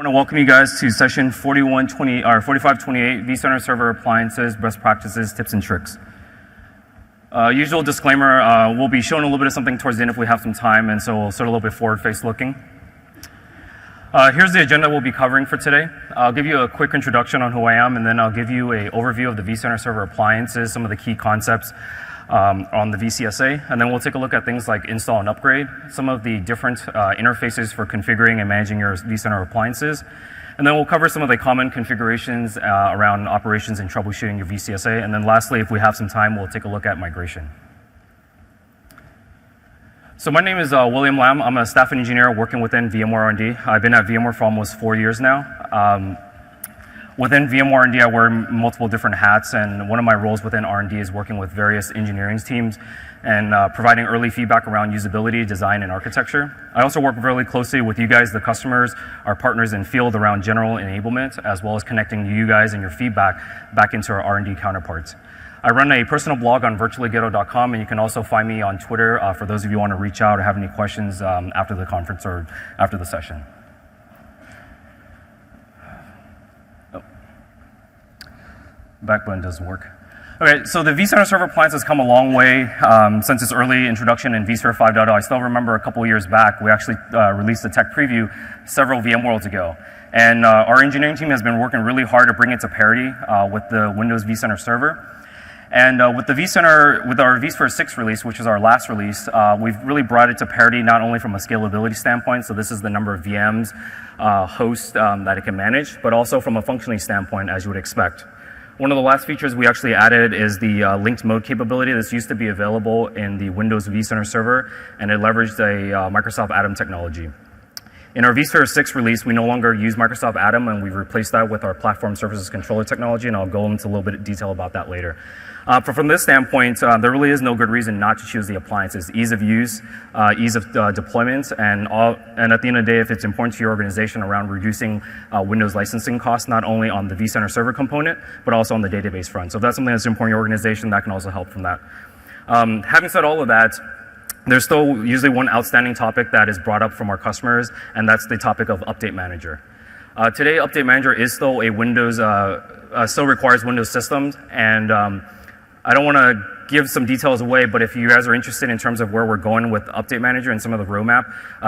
I want to welcome you guys to session 4528 vCenter Server Appliances, Best Practices, Tips and Tricks. Usual disclaimer, we'll be showing a little bit of something towards the end if we have some time, and so we'll start a little bit forward-faced looking. Here's the agenda we'll be covering for today. I'll give you a quick introduction on who I am, and then I'll give you an overview of the vCenter Server Appliances, some of the key concepts on the VCSA, and then we'll take a look at things like install and upgrade, some of the different interfaces for configuring and managing your vCenter appliances, and then we'll cover some of the common configurations around operations and troubleshooting your VCSA, and then lastly, if we have some time, we'll take a look at migration. So my name is William Lam. I'm a staff engineer working within VMware R&D. I've been at VMware for almost 4 years now. Within VMware R&D, I wear multiple different hats, and one of my roles within R&D is working with various engineering teams and providing early feedback around usability, design, and architecture. I also work really closely with you guys, the customers, our partners in field around general enablement, as well as connecting you guys and your feedback back into our R&D counterparts. I run a personal blog on virtuallyghetto.com, and you can also find me on Twitter for those of you who want to reach out or have any questions after the conference or after the session. Back button doesn't work. Okay, so the vCenter Server Appliance has come a long way since its early introduction in vSphere 5.0. I still remember a couple years back, we actually released a tech preview several VMworlds ago. And our engineering team has been working really hard to bring it to parity with the Windows vCenter Server. And with our vSphere 6 release, which is our last release, we've really brought it to parity not only from a scalability standpoint, so this is the number of VMs, hosts that it can manage, but also from a functioning standpoint, as you would expect. One of the last features we actually added is the linked mode capability. This used to be available in the Windows vCenter Server, and it leveraged a Microsoft Atom technology. In our vSphere 6 release, we no longer use Microsoft Atom, and we've replaced that with our Platform Services Controller technology, and I'll go into a little bit of detail about that later. From this standpoint, there really is no good reason not to choose the appliances. Ease of use, ease of deployment, and at the end of the day, if it's important to your organization around reducing Windows licensing costs, not only on the vCenter Server component, but also on the database front. So if that's something that's important to your organization, that can also help from that. Having said all of that, there's still usually one outstanding topic that is brought up from our customers, and that's the topic of Update Manager. Today, Update Manager is still a Windows, still requires Windows systems, and I don't want to give some details away, but if you guys are interested in terms of where we're going with Update Manager and some of the roadmap,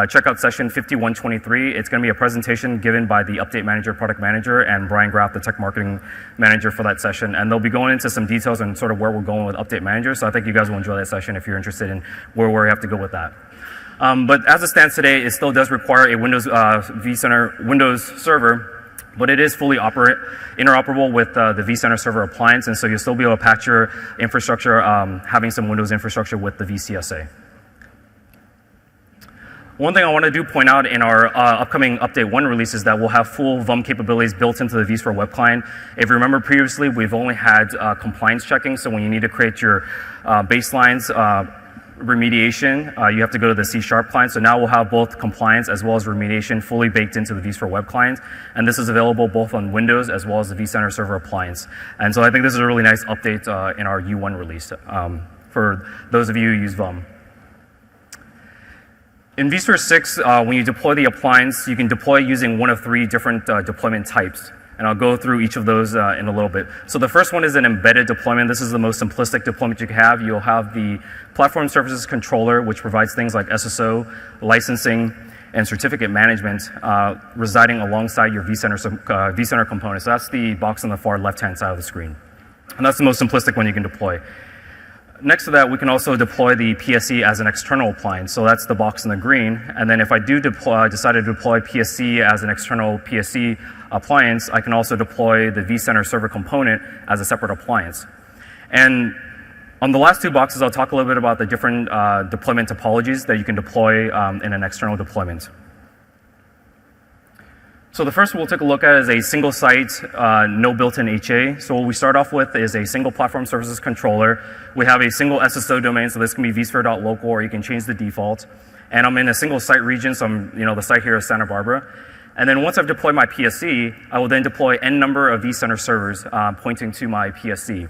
check out session 5123. It's going to be a presentation given by the Update Manager product manager and Brian Graff, the tech marketing manager for that session. And they'll be going into some details on sort of where we're going with Update Manager. So I think you guys will enjoy that session if you're interested in where we have to go with that. But as it stands today, it still does require a Windows vCenter Windows server, but it is fully interoperable with the vCenter Server Appliance, and so you'll still be able to patch your infrastructure, having some Windows infrastructure with the VCSA. One thing I want to point out in our upcoming Update 1 release is that we'll have full VUM capabilities built into the vSphere web client. If you remember previously, we've only had compliance checking, so when you need to create your baselines, remediation, you have to go to the C# client. So now we'll have both compliance as well as remediation fully baked into the vSphere web client. And this is available both on Windows as well as the vCenter Server Appliance. And so I think this is a really nice update in our U1 release for those of you who use VUM. In vSphere 6, when you deploy the appliance, you can deploy using one of 3 different deployment types. And I'll go through each of those in a little bit. So the first one is an embedded deployment. This is the most simplistic deployment you can have. You'll have the Platform Services Controller, which provides things like SSO, licensing, and certificate management residing alongside your vCenter components. So that's the box on the far left-hand side of the screen. And that's the most simplistic one you can deploy. Next to that, we can also deploy the PSC as an external appliance. So that's the box in the green. And then if I do decide to deploy PSC as an external PSC appliance, I can also deploy the vCenter Server component as a separate appliance. And on the last 2 boxes, I'll talk a little bit about the different deployment topologies that you can deploy in an external deployment. So the first we'll take a look at is a single site, no built-in HA. So what we start off with is a single Platform Services Controller. We have a single SSO domain, so this can be vSphere.local, or you can change the default. And I'm in a single site region, so the site here is Santa Barbara. And then once I've deployed my PSC, I will then deploy n number of vCenter servers pointing to my PSC.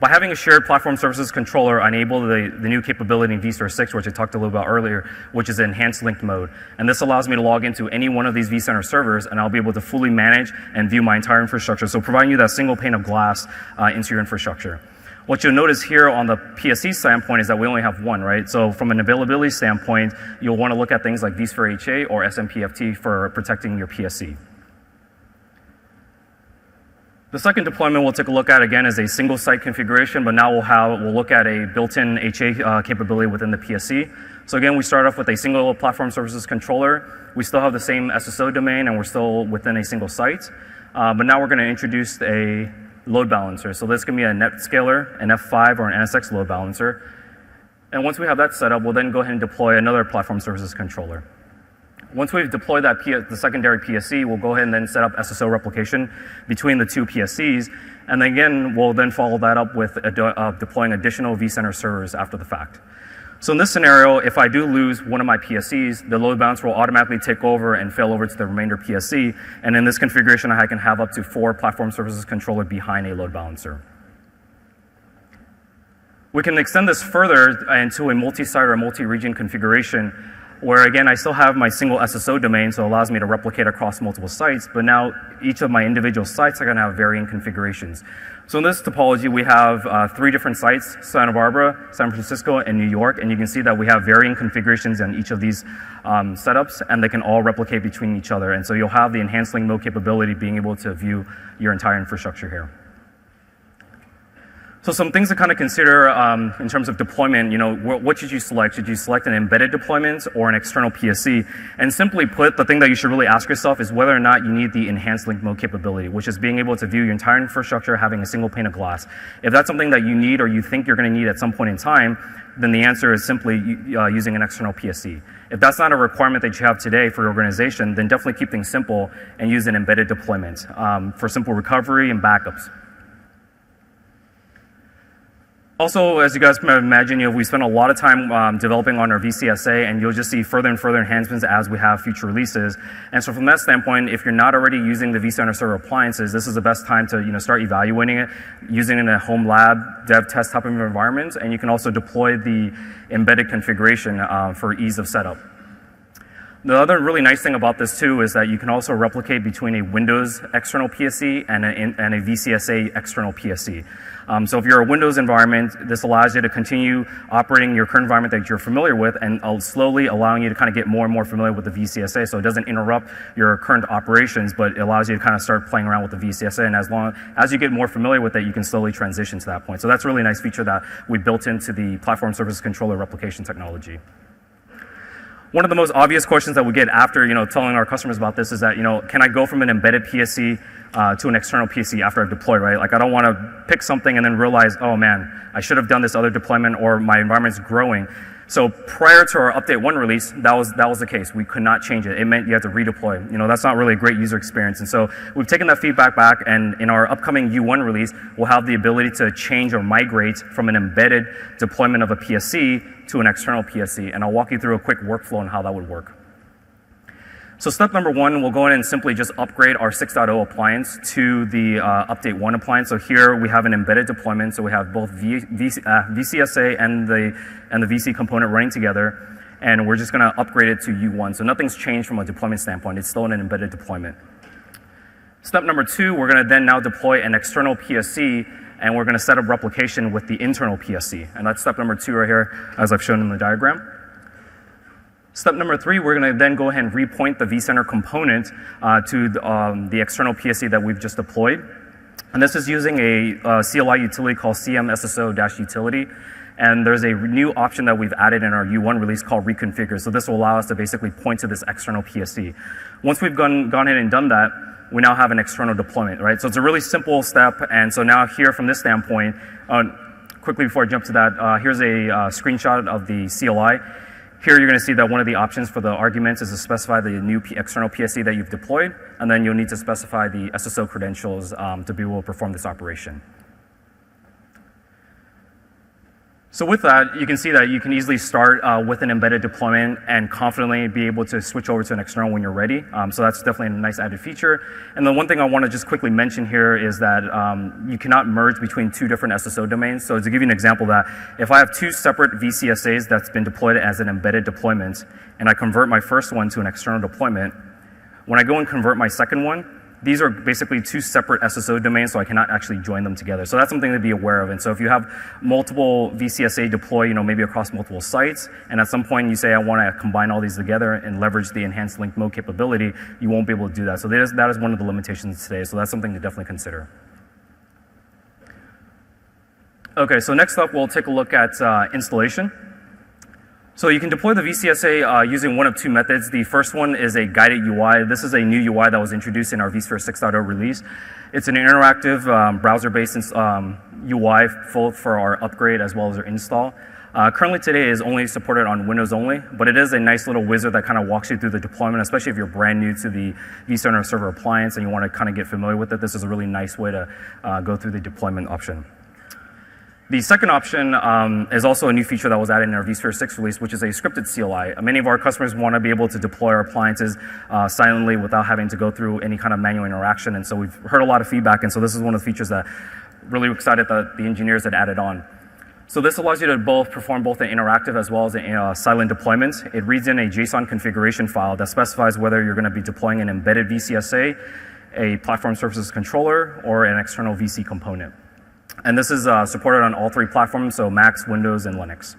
By having a shared platform services controller, I enable the new capability in vSphere 6, which I talked a little about earlier, which is enhanced linked mode. And this allows me to log into any one of these vCenter servers, and I'll be able to fully manage and view my entire infrastructure. So providing you that single pane of glass into your infrastructure. What you'll notice here on the PSC standpoint is that we only have one, right? So from an availability standpoint, you'll want to look at things like vSphere HA or SMPFT for protecting your PSC. The second deployment we'll take a look at, again, is a single site configuration, but now we'll look at a built-in HA capability within the PSC. So again, we start off with a single platform services controller. We still have the same SSO domain, and we're still within a single site. But now we're going to introduce a load balancer. So this can be a NetScaler, an F5, or an NSX load balancer. And once we have that set up, we'll then go ahead and deploy another platform services controller. Once we've deployed the secondary PSC, we'll go ahead and then set up SSO replication between the two PSCs. And then again, we'll then follow that up with deploying additional vCenter servers after the fact. So in this scenario, if I do lose one of my PSCs, the load balancer will automatically take over and fail over to the remainder PSC. And in this configuration, I can have up to 4 platform services controller behind a load balancer. We can extend this further into a multi-site or multi-region configuration, where again, I still have my single SSO domain, so it allows me to replicate across multiple sites, but now each of my individual sites are going to have varying configurations. So in this topology, we have 3 different sites: Santa Barbara, San Francisco, and New York, and you can see that we have varying configurations on each of these setups, and they can all replicate between each other. And so you'll have the enhanced link mode capability, being able to view your entire infrastructure here. So some things to kind of consider in terms of deployment, what should you select? Should you select an embedded deployment or an external PSC? And simply put, the thing that you should really ask yourself is whether or not you need the enhanced link mode capability, which is being able to view your entire infrastructure having a single pane of glass. If that's something that you need or you think you're going to need at some point in time, then the answer is simply using an external PSC. If that's not a requirement that you have today for your organization, then definitely keep things simple and use an embedded deployment for simple recovery and backups. Also, as you guys may imagine, we spend a lot of time developing on our VCSA, and you'll just see further and further enhancements as we have future releases. And so from that standpoint, if you're not already using the vCenter server appliances, this is the best time to start evaluating it, using it in a home lab, dev test type of environment, and you can also deploy the embedded configuration for ease of setup. The other really nice thing about this too is that you can also replicate between a Windows external PSC and a VCSA external PSC. So if you're a Windows environment, this allows you to continue operating your current environment that you're familiar with, and slowly allowing you to kind of get more and more familiar with the VCSA, so it doesn't interrupt your current operations, but it allows you to kind of start playing around with the VCSA, and as long as you get more familiar with it, you can slowly transition to that point. So that's a really nice feature that we built into the platform service controller replication technology. One of the most obvious questions that we get after telling our customers about this is that can I go from an embedded PSC to an external PSC after I've deployed, right? Like I don't want to pick something and then realize, oh man, I should have done this other deployment, or my environment's growing. So prior to our update 1 release, that was the case. We could not change it. It meant you had to redeploy. That's not really a great user experience. And so we've taken that feedback back, and in our upcoming U1 release, we'll have the ability to change or migrate from an embedded deployment of a PSC to an external PSC. And I'll walk you through a quick workflow on how that would work. So step number 1, we'll go in and simply just upgrade our 6.0 appliance to the update 1 appliance. So here we have an embedded deployment. So we have both VCSA and the VC component running together. And we're just going to upgrade it to U1. So nothing's changed from a deployment standpoint. It's still in an embedded deployment. Step number 2, we're going to then now deploy an external PSC, and we're going to set up replication with the internal PSC. And that's step number 2 right here, as I've shown in the diagram. Step number 3, we're going to then go ahead and repoint the vCenter component to the external PSC that we've just deployed. And this is using a CLI utility called CMSSO-utility. And there's a new option that we've added in our U1 release called reconfigure. So this will allow us to basically point to this external PSC. Once we've gone ahead and done that, we now have an external deployment, right? So it's a really simple step. And so now here from this standpoint, quickly before I jump to that, here's a screenshot of the CLI. Here you're going to see that one of the options for the arguments is to specify the new external PSC that you've deployed, and then you'll need to specify the SSO credentials to be able to perform this operation. So with that, you can see that you can easily start with an embedded deployment and confidently be able to switch over to an external when you're ready. So that's definitely a nice added feature. And the one thing I want to just quickly mention here is that you cannot merge between two different SSO domains. So to give you an example of that, if I have two separate VCSAs that's been deployed as an embedded deployment, and I convert my first one to an external deployment, when I go and convert my second one, these are basically two separate SSO domains, so I cannot actually join them together. So that's something to be aware of. And so if you have multiple VCSA deploy, maybe across multiple sites, and at some point you say, I want to combine all these together and leverage the enhanced link mode capability, you won't be able to do that. So that is one of the limitations today. So that's something to definitely consider. Okay, so next up, we'll take a look at installation. So you can deploy the VCSA using one of two methods. The first one is a guided UI. This is a new UI that was introduced in our vSphere 6.0 release. It's an interactive browser-based UI for our upgrade as well as our install. Currently today is only supported on Windows only, but it is a nice little wizard that kind of walks you through the deployment, especially if you're brand new to the vCenter server appliance and you want to kind of get familiar with it. This is a really nice way to go through the deployment option. The second option is also a new feature that was added in our vSphere 6 release, which is a scripted CLI. Many of our customers want to be able to deploy our appliances silently without having to go through any kind of manual interaction. And so we've heard a lot of feedback, and so this is one of the features that really excited that the engineers had added on. So this allows you to perform both an interactive as well as a silent deployment. It reads in a JSON configuration file that specifies whether you're going to be deploying an embedded VCSA, a platform services controller, or an external VC component. And this is supported on all three platforms, so Macs, Windows, and Linux.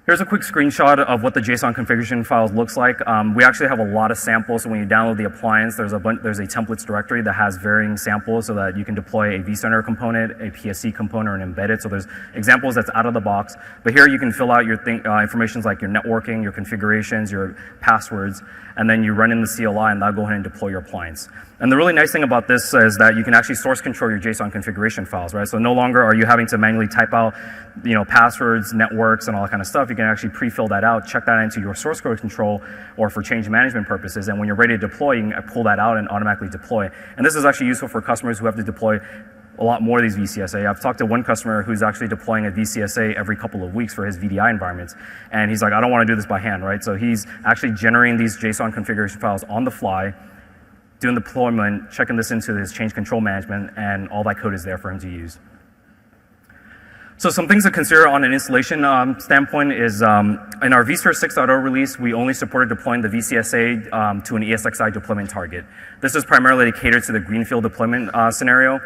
Here's a quick screenshot of what the JSON configuration files looks like. We actually have a lot of samples, so when you download the appliance, there's a templates directory that has varying samples so that you can deploy a vCenter component, a PSC component, or an embedded. So there's examples that's out of the box. But here you can fill out your information like your networking, your configurations, your passwords, and then you run in the CLI, and that'll go ahead and deploy your appliance. And the really nice thing about this is that you can actually source control your JSON configuration files, right? So no longer are you having to manually type out, passwords, networks, and all that kind of stuff. You can actually pre-fill that out, check that into your source code control, or for change management purposes. And when you're ready to deploy, you can pull that out and automatically deploy. And this is actually useful for customers who have to deploy a lot more of these VCSA. I've talked to one customer who's actually deploying a VCSA every couple of weeks for his VDI environments. And he's like, I don't want to do this by hand, right? So he's actually generating these JSON configuration files on the fly, doing deployment, checking this into his change control management, and all that code is there for him to use. So some things to consider on an installation standpoint is in our vSphere 6.0 release, we only supported deploying the VCSA to an ESXi deployment target. This is primarily to cater to the greenfield deployment scenario.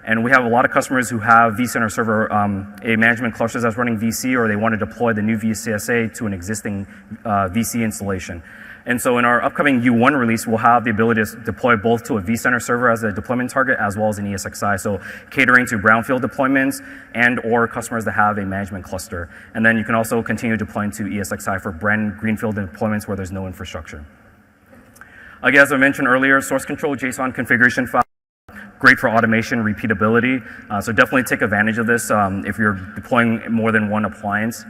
And we have a lot of customers who have vCenter server, a management cluster that's running VC, or they want to deploy the new VCSA to an existing VC installation. And so in our upcoming U1 release, we'll have the ability to deploy both to a vCenter server as a deployment target as well as an ESXi, so catering to brownfield deployments and or customers that have a management cluster. And then you can also continue deploying to ESXi for brand greenfield deployments where there's no infrastructure. Again, as I mentioned earlier, source control JSON configuration file. Great for automation, repeatability. So definitely take advantage of this if you're deploying more than one appliance.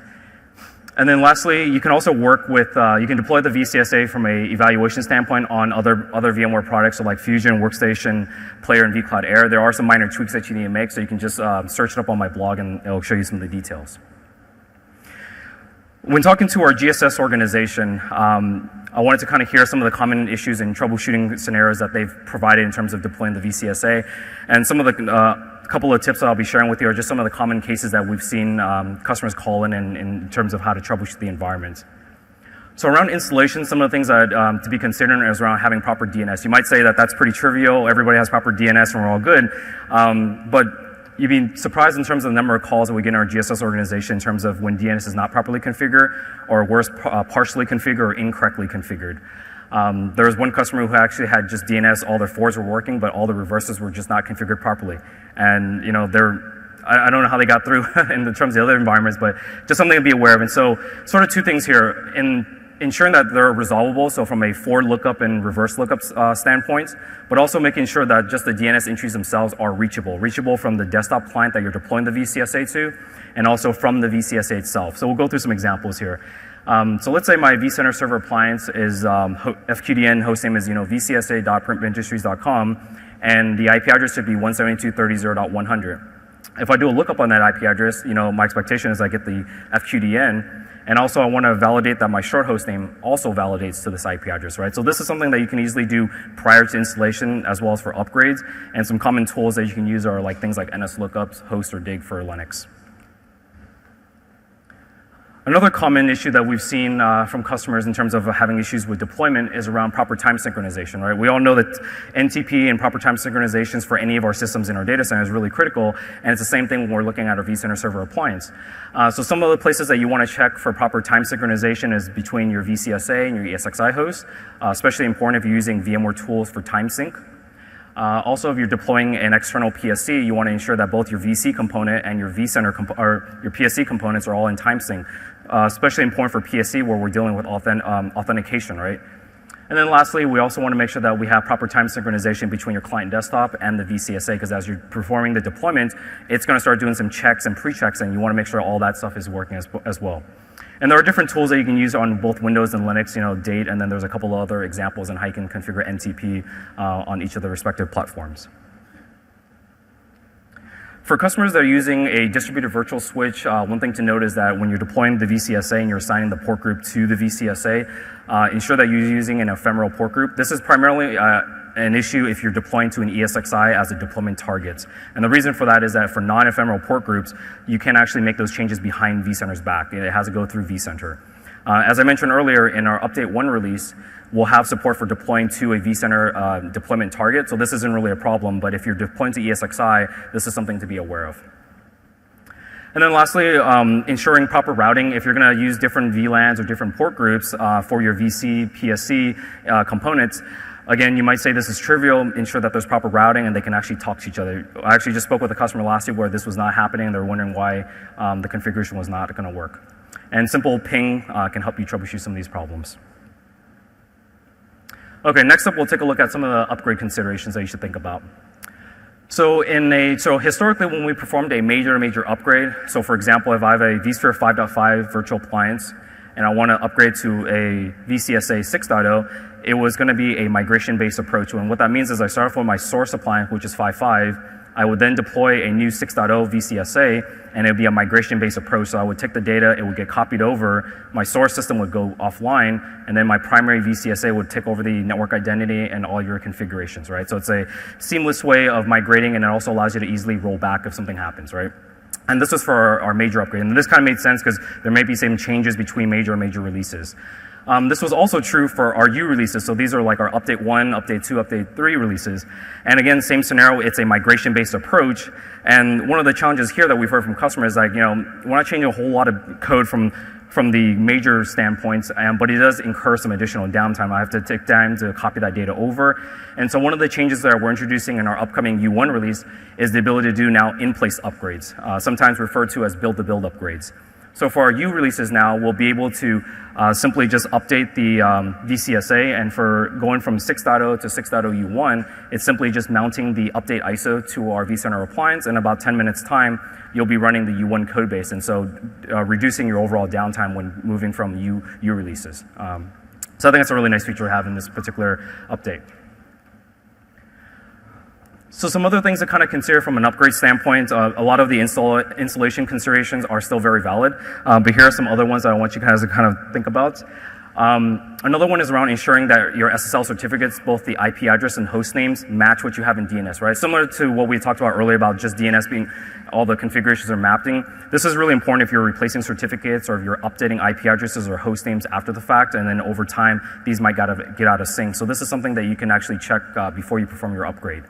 And then lastly, you can also work with, you can deploy the VCSA from an evaluation standpoint on other VMware products, so like Fusion, Workstation, Player, and vCloud Air. There are some minor tweaks that you need to make, so you can just search it up on my blog and it'll show you some of the details. When talking to our GSS organization, I wanted to kind of hear some of the common issues and troubleshooting scenarios that they've provided in terms of deploying the VCSA. And some of the couple of tips that I'll be sharing with you are just some of the common cases that we've seen customers call in terms of how to troubleshoot the environment. So around installation, some of the things that to be considered is around having proper DNS. You might say that that's pretty trivial. Everybody has proper DNS and we're all good. But you'd be surprised in terms of the number of calls that we get in our GSS organization in terms of when DNS is not properly configured, or worse, partially configured or incorrectly configured. There was one customer who actually had just DNS, all their forwards were working, but all the reverses were just not configured properly. And I don't know how they got through in terms of the other environments, but just something to be aware of. And so sort of two things here. In ensuring that they're resolvable, so from a forward lookup and reverse lookup standpoint, but also making sure that just the DNS entries themselves are reachable from the desktop client that you're deploying the VCSA to, and also from the VCSA itself. So we'll go through some examples here. So let's say my vCenter server appliance is FQDN hostname is vcsa.printindustries.com, and the IP address should be 172.30.100. If I do a lookup on that IP address, my expectation is I get the FQDN, and also I want to validate that my short host name also validates to this IP address, right? So this is something that you can easily do prior to installation as well as for upgrades, and some common tools that you can use are like things like NSLookups, host, or dig for Linux. Another common issue that we've seen from customers in terms of having issues with deployment is around proper time synchronization, right? We all know that NTP and proper time synchronizations for any of our systems in our data center is really critical, and it's the same thing when we're looking at our vCenter server appliance. So some of the places that you want to check for proper time synchronization is between your VCSA and your ESXi host, especially important if you're using VMware tools for time sync. Also, if you're deploying an external PSC, you want to ensure that both your VC component and your vCenter or your PSC components are all in time sync. Especially important for PSC where we're dealing with authentication, right? And then lastly, we also want to make sure that we have proper time synchronization between your client desktop and the VCSA, because as you're performing the deployment, it's going to start doing some checks and pre-checks, and you want to make sure all that stuff is working as well. And there are different tools that you can use on both Windows and Linux, date, and then there's a couple of other examples on how you can configure NTP on each of the respective platforms. For customers that are using a distributed virtual switch, one thing to note is that when you're deploying the VCSA and you're assigning the port group to the VCSA, ensure that you're using an ephemeral port group. This is primarily an issue if you're deploying to an ESXi as a deployment target. And the reason for that is that for non-ephemeral port groups, you can actually make those changes behind vCenter's back. It has to go through vCenter. As I mentioned earlier, in our Update 1 release, we'll have support for deploying to a vCenter deployment target, so this isn't really a problem, but if you're deploying to ESXi, this is something to be aware of. And then lastly, ensuring proper routing. If you're going to use different VLANs or different port groups for your VC, PSC components, again, you might say this is trivial. Ensure that there's proper routing and they can actually talk to each other. I actually just spoke with a customer last year where this was not happening, and they were wondering why the configuration was not going to work. And simple ping can help you troubleshoot some of these problems. Okay, next up we'll take a look at some of the upgrade considerations that you should think about. So historically when we performed a major upgrade, so for example if I have a vSphere 5.5 virtual appliance and I want to upgrade to a VCSA 6.0, it was going to be a migration-based approach. And what that means is I start off with my source appliance, which is 5.5. I would then deploy a new 6.0 VCSA, and it would be a migration-based approach. So I would take the data, it would get copied over, my source system would go offline, and then my primary VCSA would take over the network identity and all your configurations, right? So it's a seamless way of migrating, and it also allows you to easily roll back if something happens, right? And this was for our major upgrade. And this kind of made sense because there may be some changes between major releases. This was also true for our U releases. So these are like our Update 1, Update 2, Update 3 releases. And again, same scenario, it's a migration-based approach. And one of the challenges here that we've heard from customers is like, we're not changing a whole lot of code from the major standpoints, but it does incur some additional downtime. I have to take time to copy that data over. And so one of the changes that we're introducing in our upcoming U1 release is the ability to do now in-place upgrades, sometimes referred to as build-to-build upgrades. So for our U releases now, we'll be able to simply just update the VCSA, and for going from 6.0 to 6.0 U1, it's simply just mounting the update ISO to our vCenter appliance. In about 10 minutes time, you'll be running the U1 code base, and so reducing your overall downtime when moving from U releases. So I think that's a really nice feature to have in this particular update. So some other things to kind of consider from an upgrade standpoint, a lot of the installation considerations are still very valid, but here are some other ones that I want you guys to kind of think about. Another one is around ensuring that your SSL certificates, both the IP address and host names, match what you have in DNS, right? Similar to what we talked about earlier about just DNS being, all the configurations are mapping. This is really important if you're replacing certificates or if you're updating IP addresses or host names after the fact, and then over time, these might get out of sync. So this is something that you can actually check before you perform your upgrade.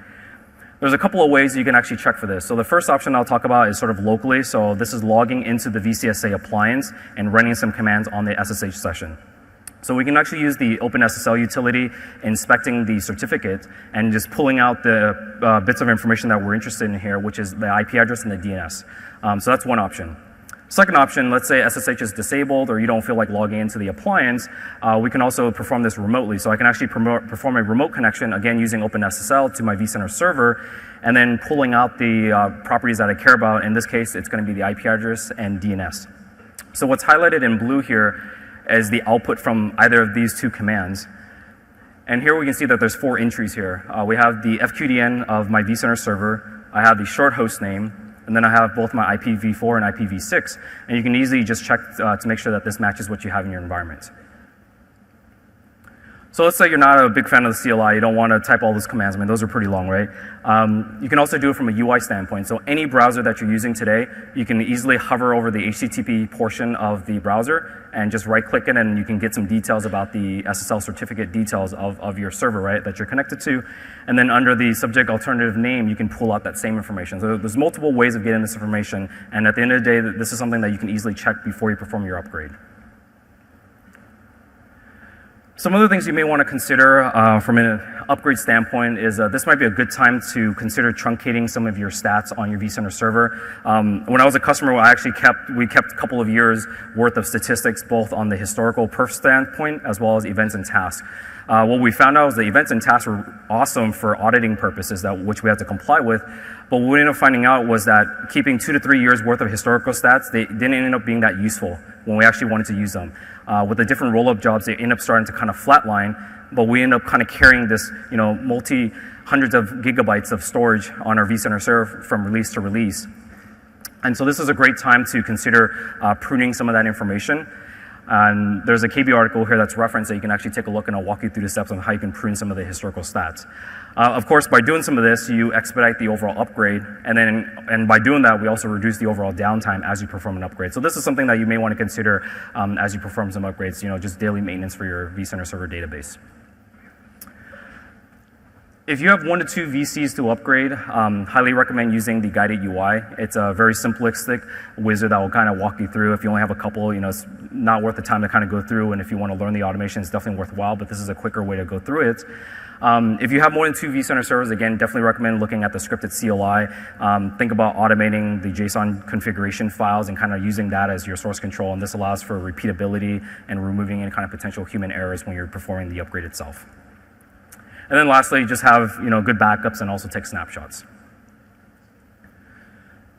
There's a couple of ways you can actually check for this. So the first option I'll talk about is sort of locally. So this is logging into the VCSA appliance and running some commands on the SSH session. So we can actually use the OpenSSL utility, inspecting the certificate, and just pulling out the bits of information that we're interested in here, which is the IP address and the DNS. So that's one option. Second option, let's say SSH is disabled or you don't feel like logging into the appliance, we can also perform this remotely. So I can actually perform a remote connection, again using OpenSSL to my vCenter server, and then pulling out the properties that I care about. In this case, it's going to be the IP address and DNS. So what's highlighted in blue here is the output from either of these two commands. And here we can see that there's 4 entries here. We have the FQDN of my vCenter server, I have the short host name, And then I have both my IPv4 and IPv6, and you can easily just check to make sure that this matches what you have in your environment. So let's say you're not a big fan of the CLI, you don't want to type all those commands. I mean, those are pretty long, right? You can also do it from a UI standpoint. So any browser that you're using today, you can easily hover over the HTTP portion of the browser and just right-click it, and you can get some details about the SSL certificate details of your server, right, that you're connected to. And then under the subject alternative name, you can pull out that same information. So there's multiple ways of getting this information, and at the end of the day, this is something that you can easily check before you perform your upgrade. Some other things you may want to consider from an upgrade standpoint is this might be a good time to consider truncating some of your stats on your vCenter server. When I was a customer, we kept a couple of years worth of statistics, both on the historical perf standpoint as well as events and tasks. What we found out was the events and tasks were awesome for auditing purposes, which we had to comply with. But what we ended up finding out was that keeping 2 to 3 years worth of historical stats, they didn't end up being that useful when we actually wanted to use them. With the different roll-up jobs, they end up starting to kind of flatline, but we end up kind of carrying this, hundreds of gigabytes of storage on our vCenter server from release to release. And so this is a great time to consider pruning some of that information. And there's a KB article here that's referenced that you can actually take a look, and I'll walk you through the steps on how you can prune some of the historical stats. Of course, by doing some of this, you expedite the overall upgrade, and by doing that, we also reduce the overall downtime as you perform an upgrade. So this is something that you may want to consider as you perform some upgrades, just daily maintenance for your vCenter server database. If you have 1 to 2 VCs to upgrade, highly recommend using the guided UI. It's a very simplistic wizard that will kind of walk you through. If you only have a couple, it's not worth the time to kind of go through, and if you want to learn the automation, it's definitely worthwhile, but this is a quicker way to go through it. If you have more than 2 vCenter servers, again, definitely recommend looking at the scripted CLI. Think about automating the JSON configuration files and kind of using that as your source control, and this allows for repeatability and removing any kind of potential human errors when you're performing the upgrade itself. And then lastly, just have good backups and also take snapshots.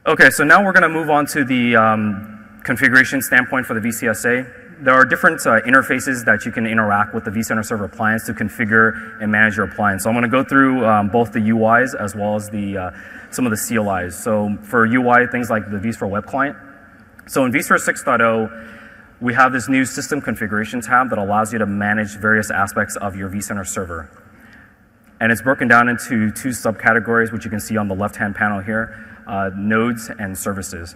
Okay, so now we're going to move on to the configuration standpoint for the VCSA. There are different interfaces that you can interact with the vCenter server appliance to configure and manage your appliance. So I'm going to go through both the UIs as well as some of the CLIs. So for UI, things like the vSphere web client. So in vSphere 6.0, we have this new system configuration tab that allows you to manage various aspects of your vCenter server. And it's broken down into 2 subcategories, which you can see on the left-hand panel here, nodes and services.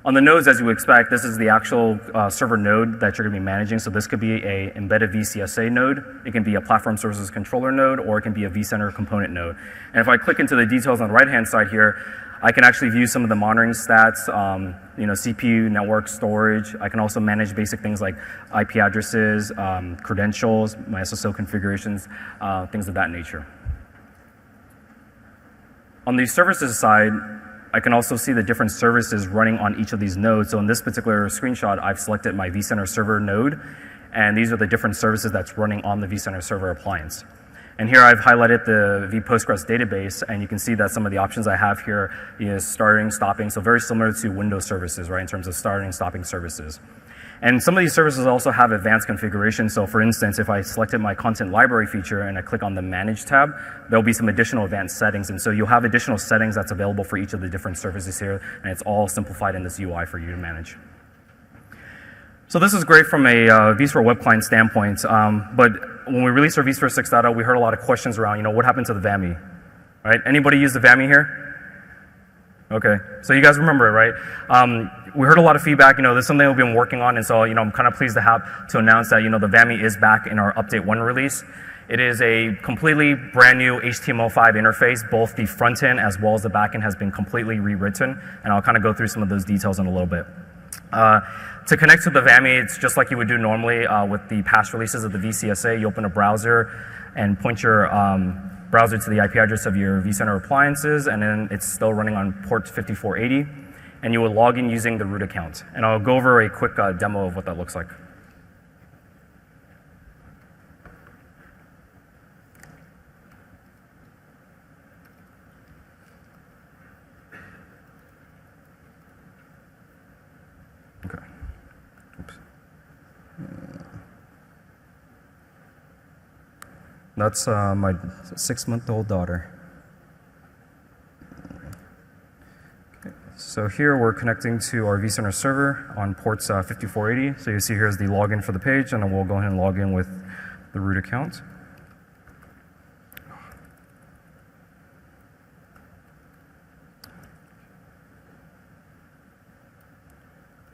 On the nodes, as you would expect, this is the actual server node that you're going to be managing. So this could be an embedded VCSA node. It can be a platform services controller node, or it can be a vCenter component node. And if I click into the details on the right-hand side here, I can actually view some of the monitoring stats, CPU, network, storage. I can also manage basic things like IP addresses, credentials, my SSO configurations, things of that nature. On the services side, I can also see the different services running on each of these nodes. So in this particular screenshot, I've selected my vCenter server node, and these are the different services that's running on the vCenter server appliance. And here I've highlighted the vPostgres database, and you can see that some of the options I have here is starting, stopping, so very similar to Windows services, right, in terms of starting and stopping services. And some of these services also have advanced configuration. So for instance, if I selected my content library feature and I click on the Manage tab, there'll be some additional advanced settings. And so you'll have additional settings that's available for each of the different services here, and it's all simplified in this UI for you to manage. So this is great from a vSphere web client standpoint, but when we released our vSphere 6.0, we heard a lot of questions around, what happened to the VAMI, right? Anybody use the VAMI here? Okay, so you guys remember it, right? We heard a lot of feedback, this is something we've been working on, and so, I'm kind of pleased to announce that, the VAMI is back in our Update 1 release. It is a completely brand new HTML5 interface. Both the front end as well as the back end has been completely rewritten, and I'll kind of go through some of those details in a little bit. To connect to the VAMI, it's just like you would do normally with the past releases of the VCSA. You open a browser and point your browser to the IP address of your vCenter appliances, and then it's still running on port 5480, and you will log in using the root account. And I'll go over a quick demo of what that looks like. Okay. Oops. That's my 6-month-old daughter. So here we're connecting to our vCenter server on ports 5480. So you see here's the login for the page, and then we'll go ahead and log in with the root account.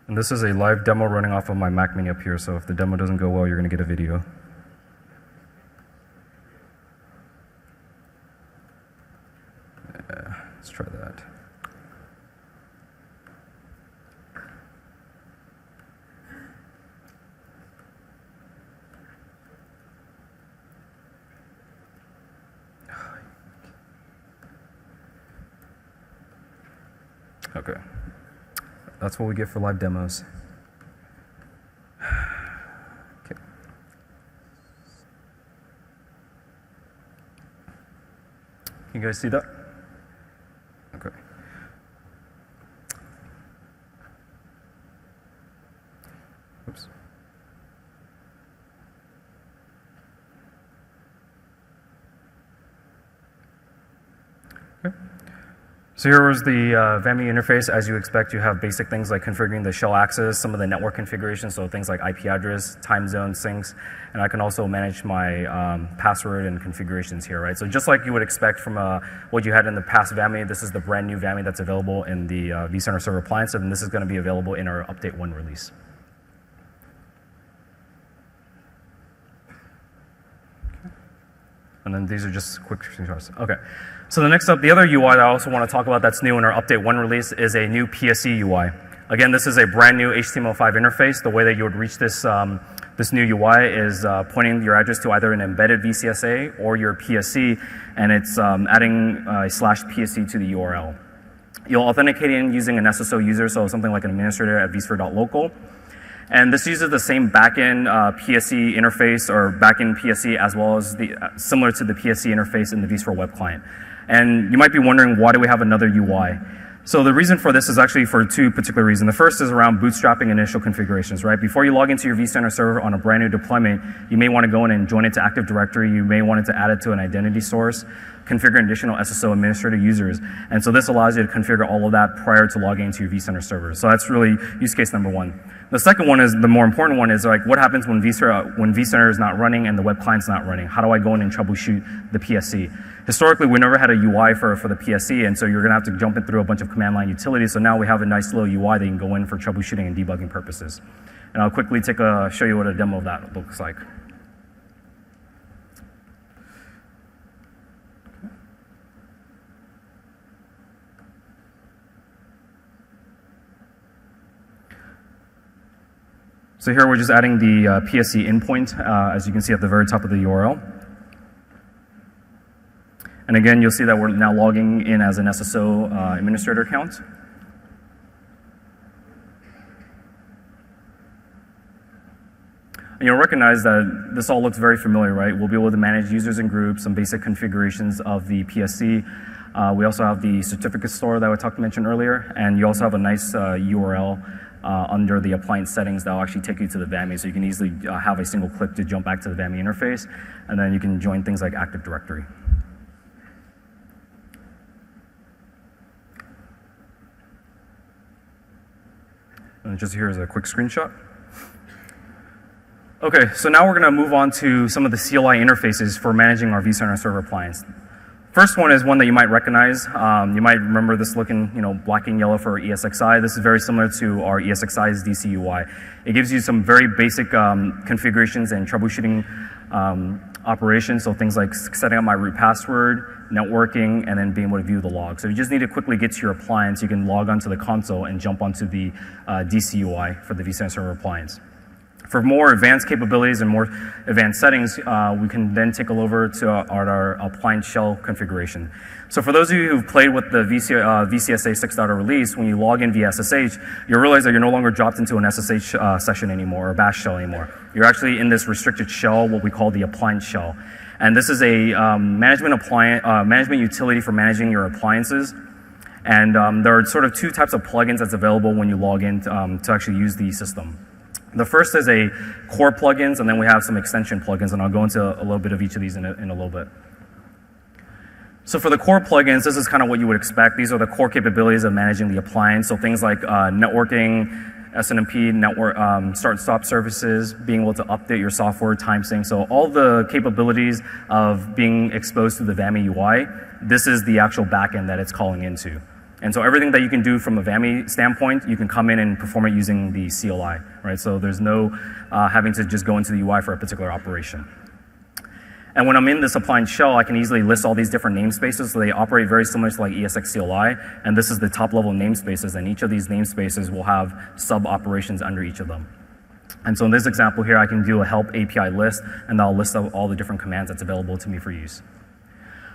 And this is a live demo running off of my Mac Mini up here, so if the demo doesn't go well, you're going to get a video. Let's try that. Okay. That's what we get for live demos. Okay. Can you guys see that? Okay. Oops. Okay. So here was the VMware interface. As you expect, you have basic things like configuring the shell access, some of the network configuration, so things like IP address, time zone syncs, and I can also manage my password and configurations here, right? So just like you would expect from what you had in the past VMware, this is the brand new VMware that's available in the vCenter Server Appliance, and this is going to be available in our Update 1 release. And then these are just quick screenshots. Okay. So the next up, the other UI that I also want to talk about that's new in our Update 1 release is a new PSC UI. Again, this is a brand new HTML5 interface. The way that you would reach this, this new UI is pointing your address to either an embedded VCSA or your PSC, and it's adding a /PSC to the URL. You'll authenticate in using an SSO user, so something like an administrator at vSphere.local. And this uses the same backend PSC interface or backend PSC as well as the similar to the PSC interface in the vSphere web client. And you might be wondering, why do we have another UI? So the reason for this is actually for two particular reasons. The first is around bootstrapping initial configurations, right? Before you log into your vCenter server on a brand new deployment, you may want to go in and join it to Active Directory. You may want it to add it to an identity source, configure additional SSO administrator users. And so this allows you to configure all of that prior to logging into your vCenter server. So that's really use case number one. The second one is, the more important one is like, what happens when vCenter is not running and the web client's not running? How do I go in and troubleshoot the PSC? Historically, we never had a UI for the PSC, and so you're gonna have to jump in through a bunch of command line utilities. So now we have a nice little UI that you can go in for troubleshooting and debugging purposes. And I'll quickly show you what a demo of that looks like. So here we're just adding the PSC endpoint, as you can see at the very top of the URL. And again, you'll see that we're now logging in as an SSO administrator account. And you'll recognize that this all looks very familiar, right? We'll be able to manage users and groups, some basic configurations of the PSC. We also have the certificate store that I mentioned earlier, and you also have a nice URL under the appliance settings that will actually take you to the VMware, so you can easily have a single click to jump back to the VMware interface, and then you can join things like Active Directory. And just here is a quick screenshot. Okay, so now we're going to move on to some of the CLI interfaces for managing our vCenter server appliance. First one is one that you might recognize. You might remember this looking, black and yellow for ESXi. This is very similar to our ESXi's DCUI. It gives you some very basic configurations and troubleshooting operations, so things like setting up my root password, networking, and then being able to view the log. So you just need to quickly get to your appliance. You can log onto the console and jump onto the DCUI for the vCenter server appliance. For more advanced capabilities and more advanced settings, we can then take a look over to our appliance shell configuration. So for those of you who've played with the VCSA 6.0 release, when you log in via SSH, you'll realize that you're no longer dropped into an SSH session anymore, or bash shell anymore. You're actually in this restricted shell, what we call the appliance shell. And this is a management utility for managing your appliances. And there are sort of two types of plugins that's available when you log in to actually use the system. The first is a core plugins, and then we have some extension plugins, and I'll go into a little bit of each of these in a little bit. So for the core plugins, this is kind of what you would expect. These are the core capabilities of managing the appliance. So things like networking, SNMP, network start-stop services, being able to update your software, time sync. So all the capabilities of being exposed to the VAMI UI, this is the actual backend that it's calling into. And so everything that you can do from a VAMI standpoint, you can come in and perform it using the CLI, right? So there's no having to just go into the UI for a particular operation. And when I'm in this appliance shell, I can easily list all these different namespaces. So they operate very similar to like ESX CLI. And this is the top level namespaces. And each of these namespaces will have sub operations under each of them. And so in this example here, I can do a help API list, and that'll list out all the different commands that's available to me for use.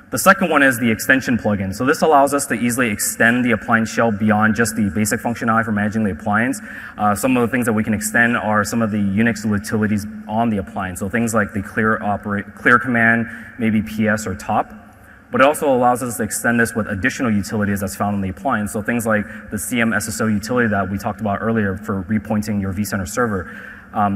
The second one is the extension plugin. So this allows us to easily extend the appliance shell beyond just the basic functionality for managing the appliance. Some of the things that we can extend are some of the Unix utilities on the appliance. So things like the clear command, maybe PS or top. But it also allows us to extend this with additional utilities that's found in the appliance. So things like the CMSSO utility that we talked about earlier for repointing your vCenter server.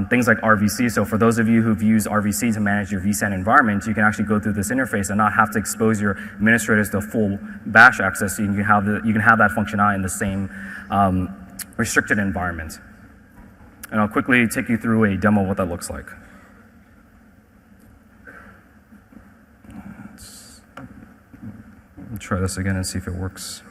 Things like RVC. So for those of you who've used RVC to manage your vSAN environment, you can actually go through this interface and not have to expose your administrators to full bash access. So you can have that functionality in the same restricted environment. And I'll quickly take you through a demo of what that looks like. Let's try this again and see if it works.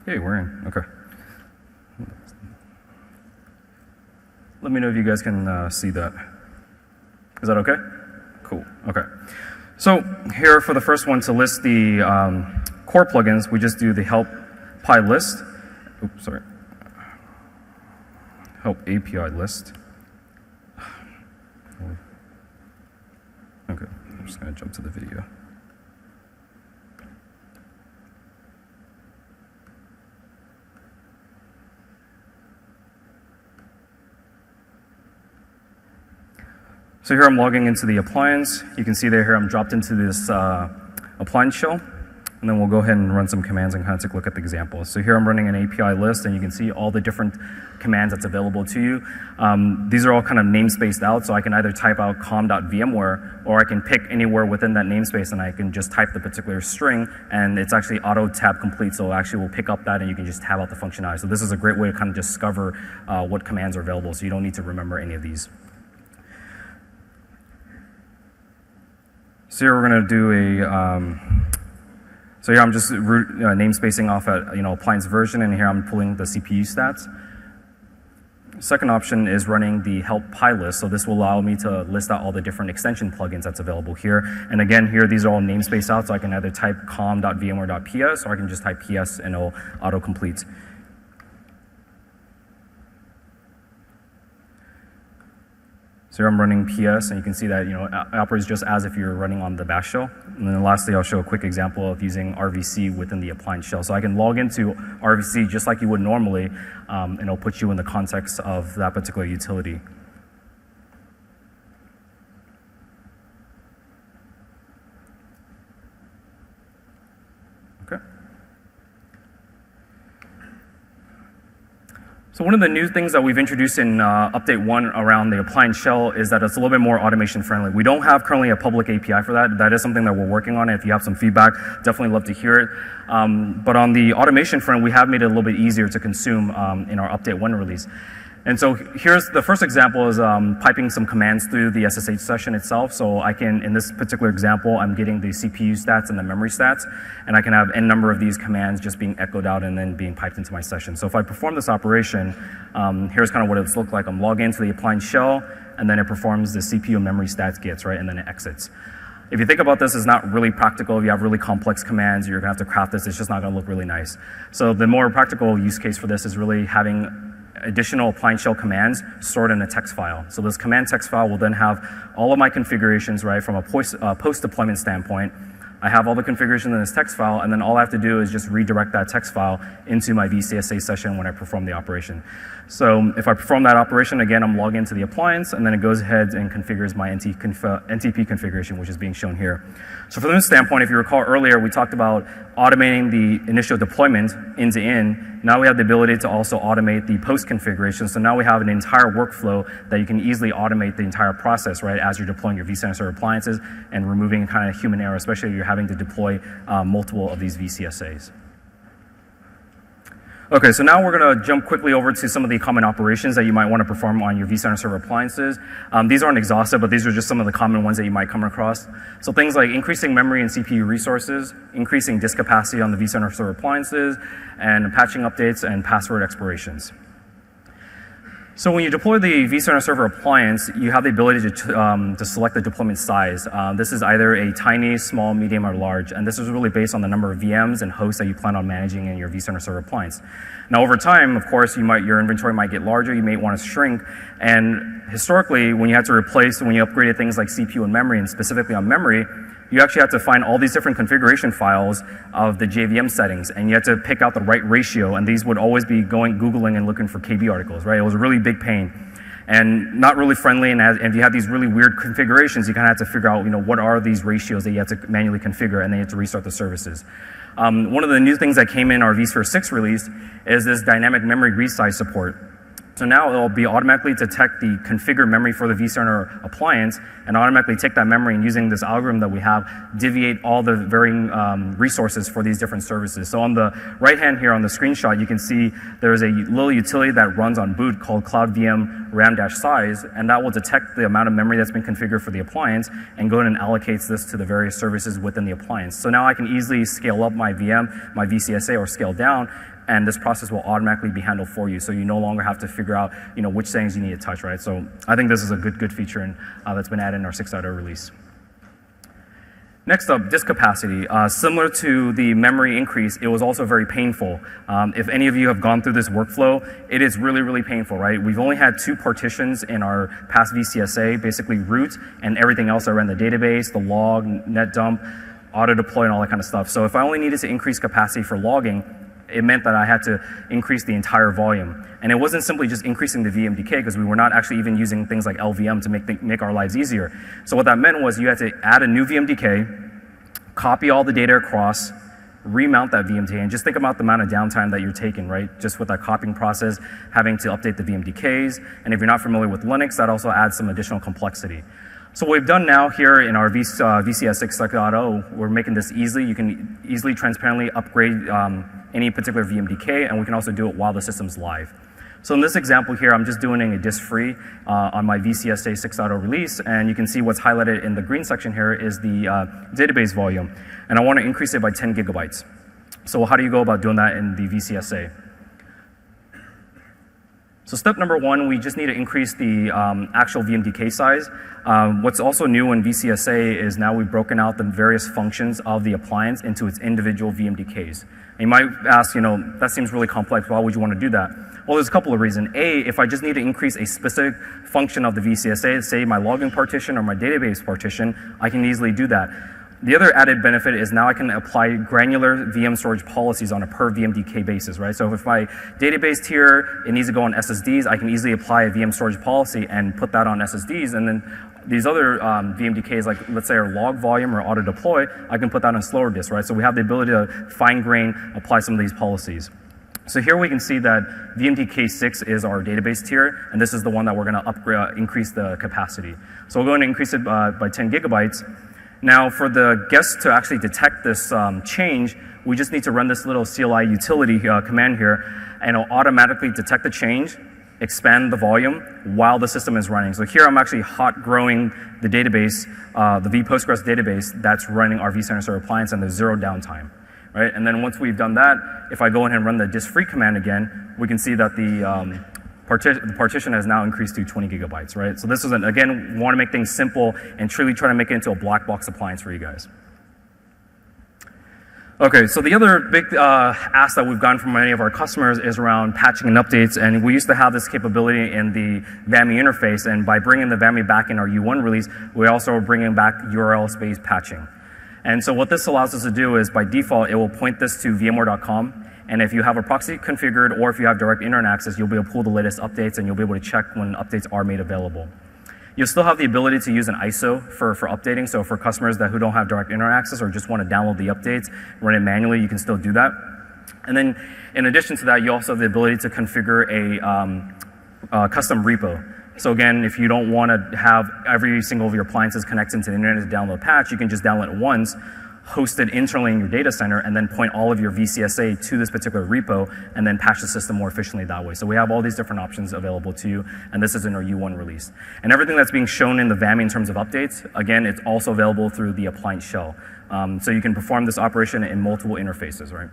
Hey, we're in. Okay. Let me know if you guys can see that. Is that okay? Cool. Okay. So here for the first one to list the core plugins, we just do the help PI list. Oops, sorry. Help API list. Okay. I'm just going to jump to the video. So here I'm logging into the appliance. You can see there here I'm dropped into this appliance shell. And then we'll go ahead and run some commands and kind of take a look at the example. So here I'm running an API list, and you can see all the different commands that's available to you. These are all kind of namespaced out, so I can either type out com.vmware, or I can pick anywhere within that namespace, and I can just type the particular string, and it's actually auto tab complete, so it actually will pick up that, and you can just tab out the functionality. So this is a great way to kind of discover what commands are available, so you don't need to remember any of these. So here we're going to do so here I'm just namespacing off at appliance version, and here I'm pulling the CPU stats. Second option is running the help PI list. So this will allow me to list out all the different extension plugins that's available here. And again, here these are all namespaced out, so I can either type com.vmware.ps, or I can just type ps and it'll autocomplete. So here I'm running PS, and you can see that it operates just as if you're running on the bash shell. And then lastly, I'll show a quick example of using RVC within the appliance shell. So I can log into RVC just like you would normally, and it'll put you in the context of that particular utility. Okay. So one of the new things that we've introduced in update 1 around the appliance shell is that it's a little bit more automation friendly. We don't have currently a public API for that. That is something that we're working on. If you have some feedback, definitely love to hear it. But on the automation front, we have made it a little bit easier to consume in our update 1 release. And so here's the first example is piping some commands through the SSH session itself. So I can, in this particular example, I'm getting the CPU stats and the memory stats, and I can have n number of these commands just being echoed out and then being piped into my session. So if I perform this operation, here's kind of what it's looked like. I'm logged into the appliance shell, and then it performs the CPU and memory stats gets, right, and then it exits. If you think about this, it's not really practical. If you have really complex commands, you're going to have to craft this. It's just not going to look really nice. So the more practical use case for this is really having additional appliance shell commands stored in a text file. So this command text file will then have all of my configurations, right, from a post-deployment standpoint. I have all the configuration in this text file, and then all I have to do is just redirect that text file into my VCSA session when I perform the operation. So if I perform that operation, again, I'm logged into the appliance, and then it goes ahead and configures my NTP configuration, which is being shown here. So from this standpoint, if you recall earlier, we talked about automating the initial deployment end-to-end. Now we have the ability to also automate the post-configuration. So now we have an entire workflow that you can easily automate the entire process, right, as you're deploying your vCenter server appliances and removing kind of human error, especially if you're having to deploy multiple of these VCSAs. Okay, so now we're going to jump quickly over to some of the common operations that you might want to perform on your vCenter server appliances. These aren't exhaustive, but these are just some of the common ones that you might come across. So things like increasing memory and CPU resources, increasing disk capacity on the vCenter server appliances, and patching updates and password expirations. So when you deploy the vCenter server appliance, you have the ability to select the deployment size. This is either a tiny, small, medium, or large, and this is really based on the number of VMs and hosts that you plan on managing in your vCenter server appliance. Now over time, of course, your inventory might get larger, you may want to shrink, and historically, when you had to replace, when you upgraded things like CPU and memory, and specifically on memory, you actually had to find all these different configuration files of the JVM settings, and you had to pick out the right ratio, and these would always be Googling and looking for KB articles, right? It was a really big pain and not really friendly, and if you have these really weird configurations, you kind of have to figure out, what are these ratios that you have to manually configure, and then you have to restart the services. One of the new things that came in our vSphere 6 release is this dynamic memory resize support. So now it will be automatically detect the configured memory for the vCenter appliance and automatically take that memory and using this algorithm that we have, deviate all the varying resources for these different services. So on the right hand here on the screenshot, you can see there's a little utility that runs on boot called Cloud VM RAM-size, and that will detect the amount of memory that's been configured for the appliance and go ahead and allocates this to the various services within the appliance. So now I can easily scale up my VM, my VCSA, or scale down, and this process will automatically be handled for you, so you no longer have to figure out, which settings you need to touch, right? So I think this is a good feature that's been added in our 6.0 release. Next up, disk capacity. Similar to the memory increase, it was also very painful. If any of you have gone through this workflow, it is really, really painful, right? We've only had 2 partitions in our past VCSA, basically root and everything else that ran the database, the log, net dump, auto deploy, and all that kind of stuff. So if I only needed to increase capacity for logging, it meant that I had to increase the entire volume. And it wasn't simply just increasing the VMDK, because we were not actually even using things like LVM to make our lives easier. So what that meant was you had to add a new VMDK, copy all the data across, remount that VMDK, and just think about the amount of downtime that you're taking, right? Just with that copying process, having to update the VMDKs. And if you're not familiar with Linux, that also adds some additional complexity. So what we've done now here in our VCSA 6.0, we're making this easy. You can easily, transparently upgrade any particular VMDK, and we can also do it while the system's live. So in this example here, I'm just doing a disk-free on my VCSA 6.0 release, and you can see what's highlighted in the green section here is the database volume, and I want to increase it by 10 gigabytes. So how do you go about doing that in the VCSA? So step number 1, we just need to increase the actual VMDK size. What's also new in VCSA is now we've broken out the various functions of the appliance into its individual VMDKs. And you might ask, that seems really complex. Why would you want to do that? Well, there's a couple of reasons. A, if I just need to increase a specific function of the VCSA, say my logging partition or my database partition, I can easily do that. The other added benefit is now I can apply granular VM storage policies on a per VMDK basis, right? So if my database tier, it needs to go on SSDs, I can easily apply a VM storage policy and put that on SSDs, and then these other VMDKs, like let's say our log volume or auto deploy, I can put that on slower disks, right? So we have the ability to fine grain apply some of these policies. So here we can see that VMDK 6 is our database tier, and this is the one that we're going to increase the capacity. So we're going to increase it by 10 gigabytes. Now, for the guests to actually detect this change, we just need to run this little CLI utility command here, and it'll automatically detect the change, expand the volume while the system is running. So here I'm actually hot growing the database, the vPostgres database that's running our vCenter server appliance, and there's 0 downtime. Right? And then once we've done that, if I go in and run the disk-free command again, we can see that the partition has now increased to 20 gigabytes, right? So this is, again, we want to make things simple and truly try to make it into a black box appliance for you guys. Okay, so the other big ask that we've gotten from many of our customers is around patching and updates, and we used to have this capability in the VAMI interface, and by bringing the VAMI back in our U1 release, we also are bringing back URL space patching. And so what this allows us to do is, by default, it will point this to VMware.com. And if you have a proxy configured or if you have direct internet access, you'll be able to pull the latest updates and you'll be able to check when updates are made available. You'll still have the ability to use an ISO for updating. So for customers who don't have direct internet access or just want to download the updates, run it manually, you can still do that. And then in addition to that, you also have the ability to configure a custom repo. So again, if you don't want to have every single of your appliances connect into the internet to download a patch, you can just download it once, host it internally in your data center, and then point all of your VCSA to this particular repo, and then patch the system more efficiently that way. So we have all these different options available to you, and this is in our U1 release. And everything that's being shown in the VAMI in terms of updates, again, it's also available through the Appliance shell. So you can perform this operation in multiple interfaces, right?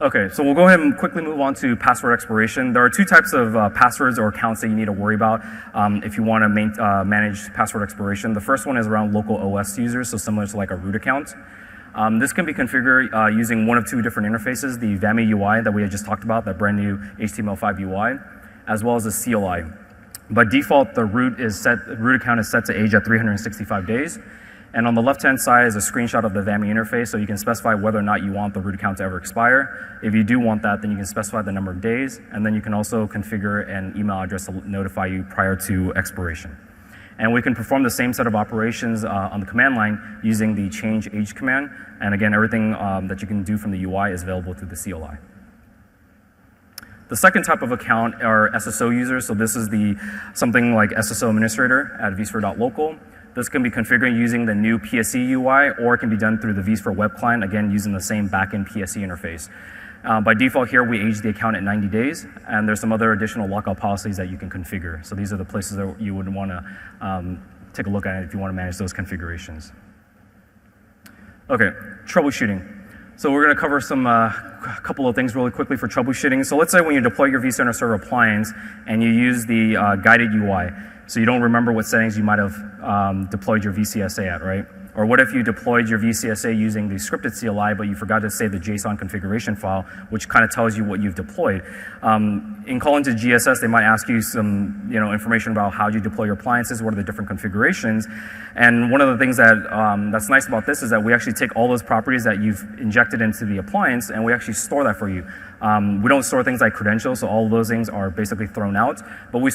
Okay, so we'll go ahead and quickly move on to password expiration. There are two types of passwords or accounts that you need to worry about if you want to manage password expiration. The first one is around local OS users, so similar to like a root account. This can be configured using one of two different interfaces, the VAMI UI that we had just talked about, that brand new HTML5 UI, as well as the CLI. By default, the root account is set to age at 365 days. And on the left-hand side is a screenshot of the VAMI interface, so you can specify whether or not you want the root account to ever expire. If you do want that, then you can specify the number of days, and then you can also configure an email address to notify you prior to expiration. And we can perform the same set of operations on the command line using the change age command. And again, everything that you can do from the UI is available through the CLI. The second type of account are SSO users, so this is something like SSO administrator at vSphere.local. This can be configured using the new PSC UI, or it can be done through the vSphere web client, again, using the same backend PSC interface. By default here, we age the account at 90 days, and there's some other additional lockout policies that you can configure. So these are the places that you would want to take a look at if you want to manage those configurations. Okay, troubleshooting. So we're going to cover a couple of things really quickly for troubleshooting. So let's say when you deploy your vCenter server appliance and you use the guided UI, so you don't remember what settings you might have deployed your VCSA at, right? Or what if you deployed your VCSA using the scripted CLI, but you forgot to save the JSON configuration file, which kind of tells you what you've deployed. In calling to GSS, they might ask you some information about how you deploy your appliances, what are the different configurations. And one of the things that's nice about this is that we actually take all those properties that you've injected into the appliance, and we actually store that for you. We don't store things like credentials, so all of those things are basically thrown out. But we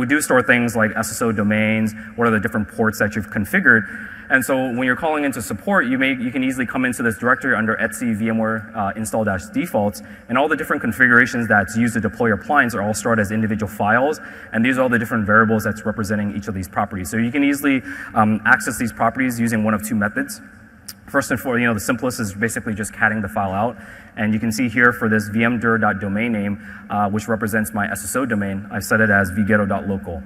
do store things like SSO domains, what are the different ports that you've configured. And so when you're calling into support, you can easily come into this directory under etc VMware install-defaults, and all the different configurations that's used to deploy your appliance are all stored as individual files, and these are all the different variables that's representing each of these properties. So you can easily access these properties using one of two methods. First and foremost, the simplest is basically just catting the file out. And you can see here for this vmdir.domain name, which represents my SSO domain, I've set it as vghetto.local.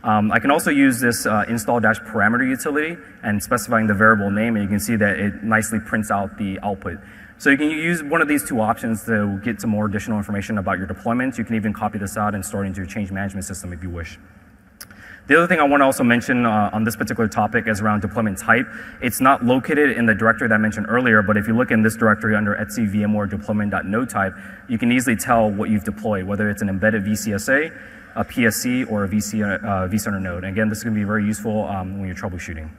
I can also use this install-parameter utility and specifying the variable name, and you can see that it nicely prints out the output. So you can use one of these two options to get some more additional information about your deployments. You can even copy this out and store it into your change management system if you wish. The other thing I want to also mention on this particular topic is around deployment type. It's not located in the directory that I mentioned earlier, but if you look in this directory under etc VMware deployment.node type, you can easily tell what you've deployed, whether it's an embedded VCSA, a PSC, or a vCenter node. And again, this is going to be very useful when you're troubleshooting.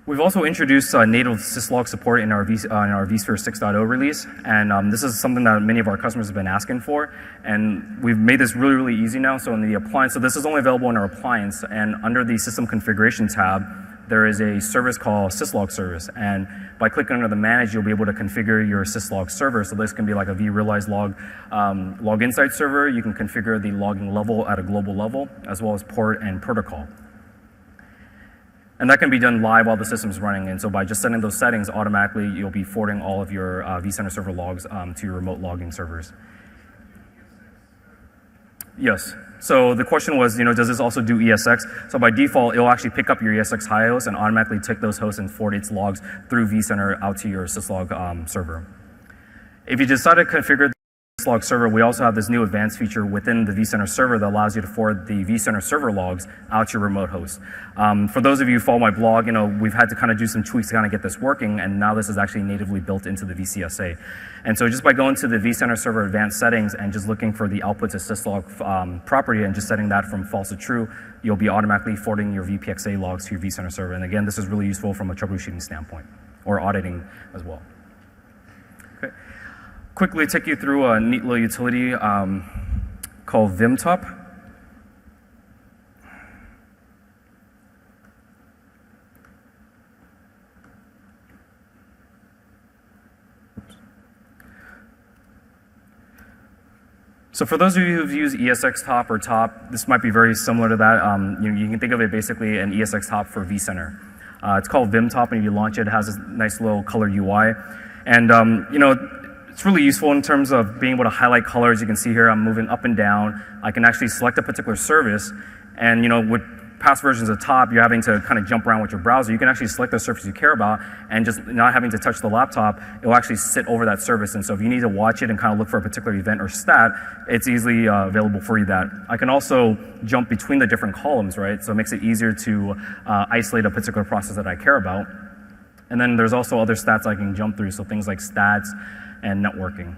We've also introduced native Syslog support in our vSphere 6.0 release, and this is something that many of our customers have been asking for, and we've made this really, really easy now. So in the appliance, so this is only available in our appliance, and under the System Configuration tab, there is a service called Syslog service, and by clicking under the Manage, you'll be able to configure your Syslog server. So this can be like a vRealize log insight server. You can configure the logging level at a global level, as well as port and protocol. And that can be done live while the system's running. And so by just setting those settings, automatically you'll be forwarding all of your vCenter server logs to your remote logging servers. Yes. So the question was, does this also do ESX? So by default, it'll actually pick up your ESX high host and automatically take those hosts and forward its logs through vCenter out to your Syslog server. If you decide to configure Syslog server, we also have this new advanced feature within the vCenter server that allows you to forward the vCenter server logs out to your remote host. For those of you who follow my blog, we've had to kind of do some tweaks to kind of get this working, and now this is actually natively built into the VCSA. And so just by going to the vCenter server advanced settings and just looking for the output to Syslog property and just setting that from false to true, you'll be automatically forwarding your VPXA logs to your vCenter server. And again, this is really useful from a troubleshooting standpoint, or auditing as well. Okay. Quickly take you through a neat little utility called VMtop. So for those of you who've used ESX top or top, this might be very similar to that. You can think of it basically an ESX top for vCenter. It's called VMtop, and if you launch it, it has this nice little color UI. And it's really useful in terms of being able to highlight colors. You can see here I'm moving up and down. I can actually select a particular service, and with past versions of top, you're having to kind of jump around with your browser. You can actually select the service you care about, and just not having to touch the laptop, it will actually sit over that service. And so if you need to watch it and kind of look for a particular event or stat, it's easily available for you that. I can also jump between the different columns, right? So it makes it easier to isolate a particular process that I care about. And then there's also other stats I can jump through, so things like stats and networking.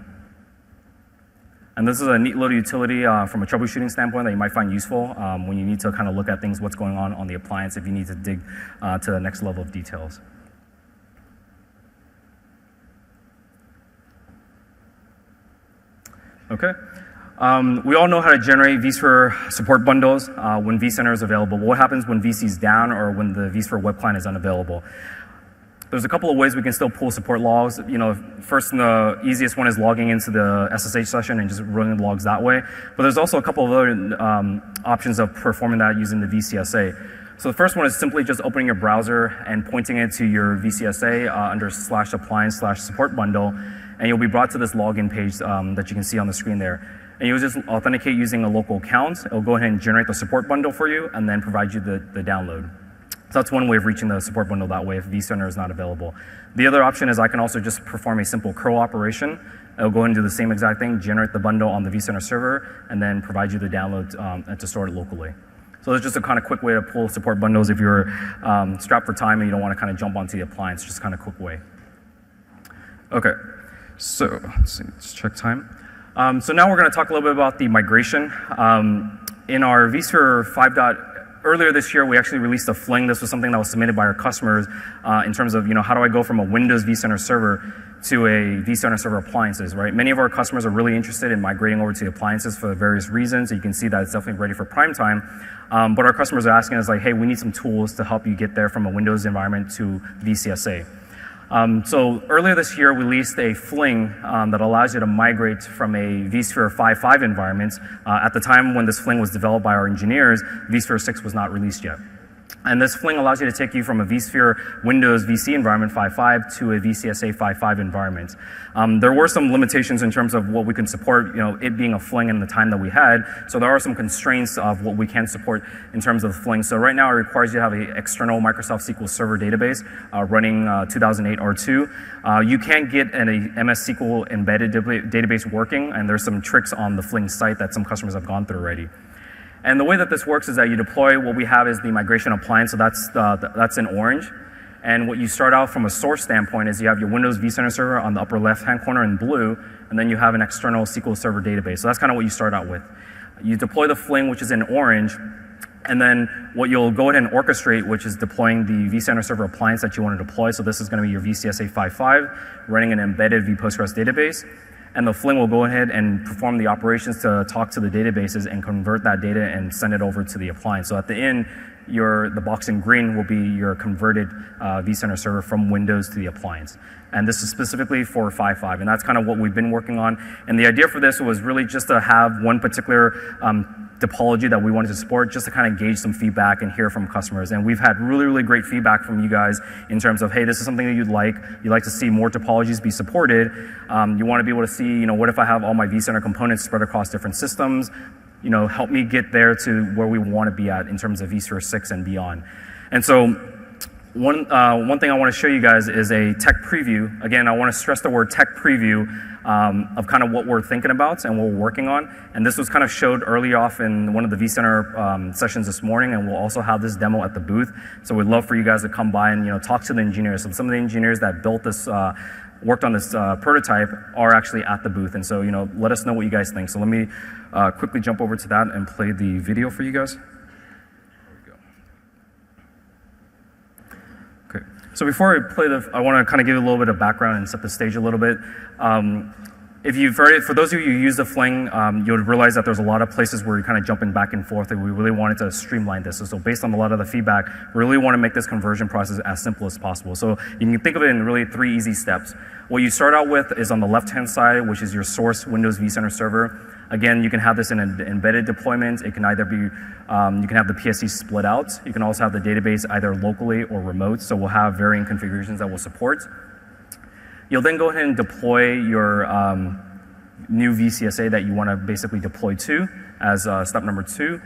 And this is a neat little utility from a troubleshooting standpoint that you might find useful when you need to kind of look at things, what's going on the appliance, if you need to dig to the next level of details. Okay. We all know how to generate vSphere support bundles when vCenter is available. What happens when VC is down or when the vSphere web client is unavailable? There's a couple of ways we can still pull support logs. First, and the easiest one is logging into the SSH session and just running the logs that way. But there's also a couple of other options of performing that using the VCSA. So the first one is simply just opening your browser and pointing it to your VCSA under /appliance/support bundle, and you'll be brought to this login page that you can see on the screen there. And you'll just authenticate using a local account. It'll go ahead and generate the support bundle for you and then provide you the download. So that's one way of reaching the support bundle that way if vCenter is not available. The other option is I can also just perform a simple curl operation. It'll go and do the same exact thing, generate the bundle on the vCenter server, and then provide you the download and to store it locally. So it's just a kind of quick way to pull support bundles if you're strapped for time and you don't want to kind of jump onto the appliance, just kind of quick way. Okay, so let's see, let's check time. So now we're going to talk a little bit about the migration. In our vSphere 5. Earlier this year, we actually released a fling. This was something that was submitted by our customers in terms of, how do I go from a Windows vCenter server to a vCenter server appliances, right? Many of our customers are really interested in migrating over to the appliances for various reasons. So you can see that it's definitely ready for prime time. But our customers are asking us like, hey, we need some tools to help you get there from a Windows environment to VCSA. So earlier this year, we released a fling that allows you to migrate from a vSphere 5.5 environment. At the time when this fling was developed by our engineers, vSphere 6 was not released yet. And this fling allows you to take you from a vSphere Windows VC environment 5.5 to a VCSA 5.5 environment. There were some limitations in terms of what we can support, it being a fling in the time that we had. So there are some constraints of what we can support in terms of the fling. So right now it requires you to have an external Microsoft SQL Server database running 2008 R2. You can get an MS SQL embedded database working, and there's some tricks on the fling site that some customers have gone through already. And the way that this works is that you deploy what we have is the migration appliance, so that's in orange. And what you start out from a source standpoint is you have your Windows vCenter server on the upper left-hand corner in blue, and then you have an external SQL Server database. So that's kind of what you start out with. You deploy the fling, which is in orange, and then what you'll go ahead and orchestrate, which is deploying the vCenter server appliance that you want to deploy. So this is going to be your VCSA 5.5 running an embedded vPostgres database. And the fling will go ahead and perform the operations to talk to the databases and convert that data and send it over to the appliance. So at the end, the box in green will be your converted vCenter server from Windows to the appliance. And this is specifically for 5.5, and that's kind of what we've been working on. And the idea for this was really just to have one particular topology that we wanted to support, just to kind of gauge some feedback and hear from customers. And we've had really, really great feedback from you guys in terms of, hey, this is something that you'd like to see more topologies be supported. You want to be able to see, what if I have all my vCenter components spread across different systems? Help me get there to where we want to be at in terms of vSphere 6 and beyond. And so one thing I want to show you guys is a tech preview. Again, I want to stress the word tech preview of kind of what we're thinking about and what we're working on. And this was kind of showed early off in one of the vCenter sessions this morning, and we'll also have this demo at the booth. So we'd love for you guys to come by and talk to the engineers. So some of the engineers that built this, worked on this prototype are actually at the booth. And so let us know what you guys think. So let me quickly jump over to that and play the video for you guys. Okay. So before I play I want to kind of give you a little bit of background and set the stage a little bit. If you've heard it, for those of you who use the Fling, you'll realize that there's a lot of places where you're kind of jumping back and forth, and we really wanted to streamline this. So based on a lot of the feedback, we really want to make this conversion process as simple as possible. So you can think of it in really 3 easy steps. What you start out with is on the left-hand side, which is your source Windows vCenter server. Again, you can have this in an embedded deployment. It can either be, you can have the PSC split out. You can also have the database either locally or remote. So we'll have varying configurations that we'll support. You'll then go ahead and deploy your new VCSA that you want to basically deploy to as step number 2.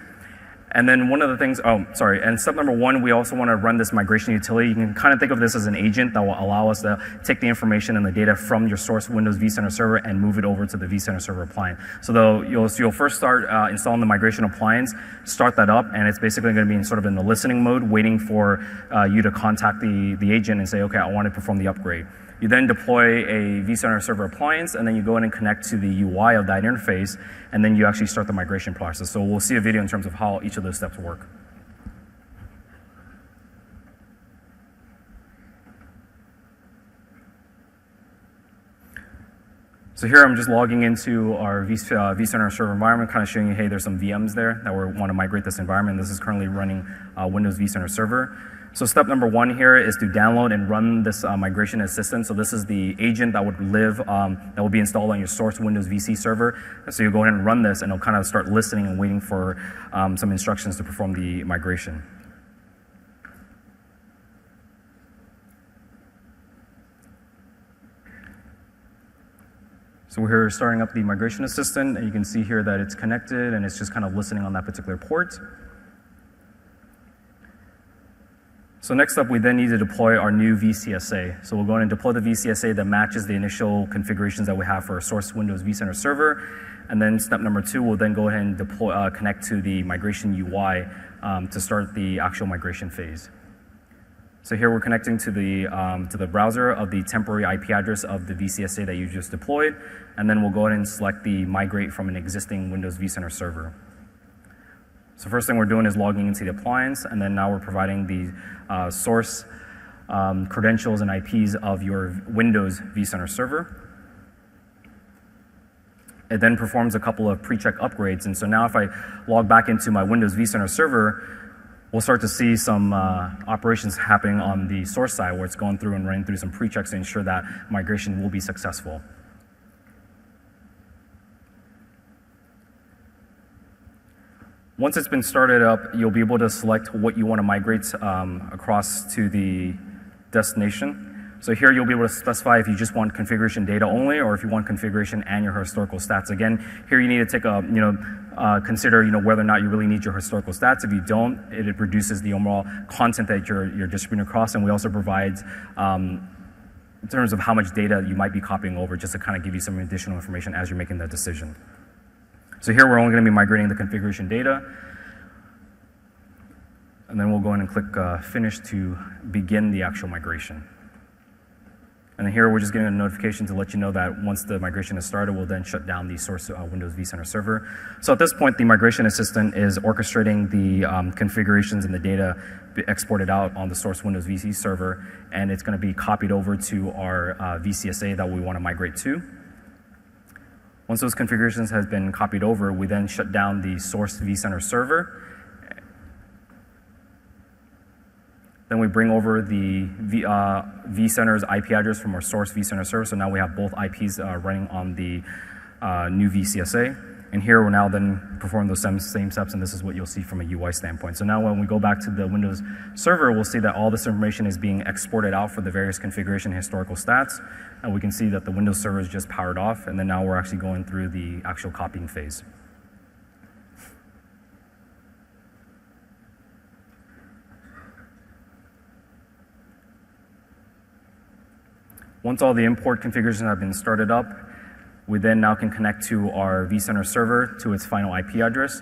And then one of the things, and step number 1, we also want to run this migration utility. You can kind of think of this as an agent that will allow us to take the information and the data from your source Windows vCenter server and move it over to the vCenter server appliance. So you'll first start installing the migration appliance, start that up, and it's basically going to be sort of in the listening mode, waiting for you to contact the agent and say, okay, I want to perform the upgrade. You then deploy a vCenter server appliance, and then you go in and connect to the UI of that interface, and then you actually start the migration process. So we'll see a video in terms of how each of those steps work. So here I'm just logging into our vCenter server environment, kind of showing you, hey, there's some VMs there that we want to migrate this environment. This is currently running Windows vCenter server. So step number 1 here is to download and run this migration assistant. So this is the agent that would that will be installed on your source Windows VC server. So you go ahead and run this, and it'll kind of start listening and waiting for some instructions to perform the migration. So we're here starting up the migration assistant, and you can see here that it's connected, and it's just kind of listening on that particular port. So next up, we then need to deploy our new VCSA. So we'll go in and deploy the VCSA that matches the initial configurations that we have for our source Windows vCenter server. And then step number 2, we'll then go ahead and deploy, connect to the migration UI to start the actual migration phase. So here we're connecting to the browser of the temporary IP address of the VCSA that you just deployed. And then we'll go ahead and select the migrate from an existing Windows vCenter server. So first thing we're doing is logging into the appliance, and then now we're providing the source credentials and IPs of your Windows vCenter server. It then performs a couple of pre-check upgrades, and so now if I log back into my Windows vCenter server, we'll start to see some operations happening on the source side where it's going through and running through some pre-checks to ensure that migration will be successful. Once it's been started up, you'll be able to select what you want to migrate across to the destination. So here you'll be able to specify if you just want configuration data only, or if you want configuration and your historical stats. Again, here you need to take consider whether or not you really need your historical stats. If you don't, it reduces the overall content that you're distributing across, and we also provide in terms of how much data you might be copying over, just to kind of give you some additional information as you're making that decision. So here we're only going to be migrating the configuration data, and then we'll go in and click Finish to begin the actual migration. And then here we're just getting a notification to let you know that once the migration is started, we'll then shut down the source Windows vCenter server. So at this point, the migration assistant is orchestrating the configurations and the data exported out on the source Windows VC server, and it's going to be copied over to our VCSA that we want to migrate to. Once those configurations have been copied over, we then shut down the source vCenter server. Then we bring over the vCenter's IP address from our source vCenter server. So now we have both IPs running on the new VCSA. And here we're now then performing those same steps, and this is what you'll see from a UI standpoint. So now when we go back to the Windows server, we'll see that all this information is being exported out for the various configuration historical stats. And we can see that the Windows server is just powered off, and then now we're actually going through the actual copying phase. Once all the import configurations have been started up, we then now can connect to our vCenter server to its final IP address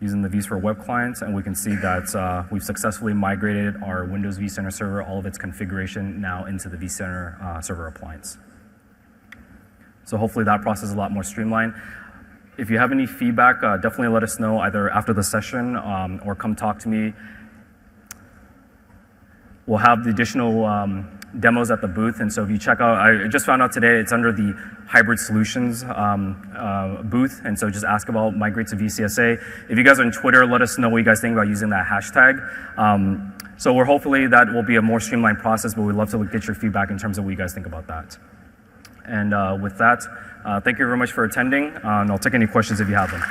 using the vSphere web clients, and we can see that we've successfully migrated our Windows vCenter server, all of its configuration now into the vCenter server appliance. So hopefully that process is a lot more streamlined. If you have any feedback, definitely let us know either after the session or come talk to me. We'll have the additional demos at the booth, and so if you check out, I just found out today it's under the Hybrid Solutions booth, and so just ask about migrate to VCSA. If you guys are on Twitter, let us know what you guys think about using that hashtag. So we're hopefully that will be a more streamlined process, but we'd love to get your feedback in terms of what you guys think about that. And with that, thank you very much for attending, and I'll take any questions if you have them.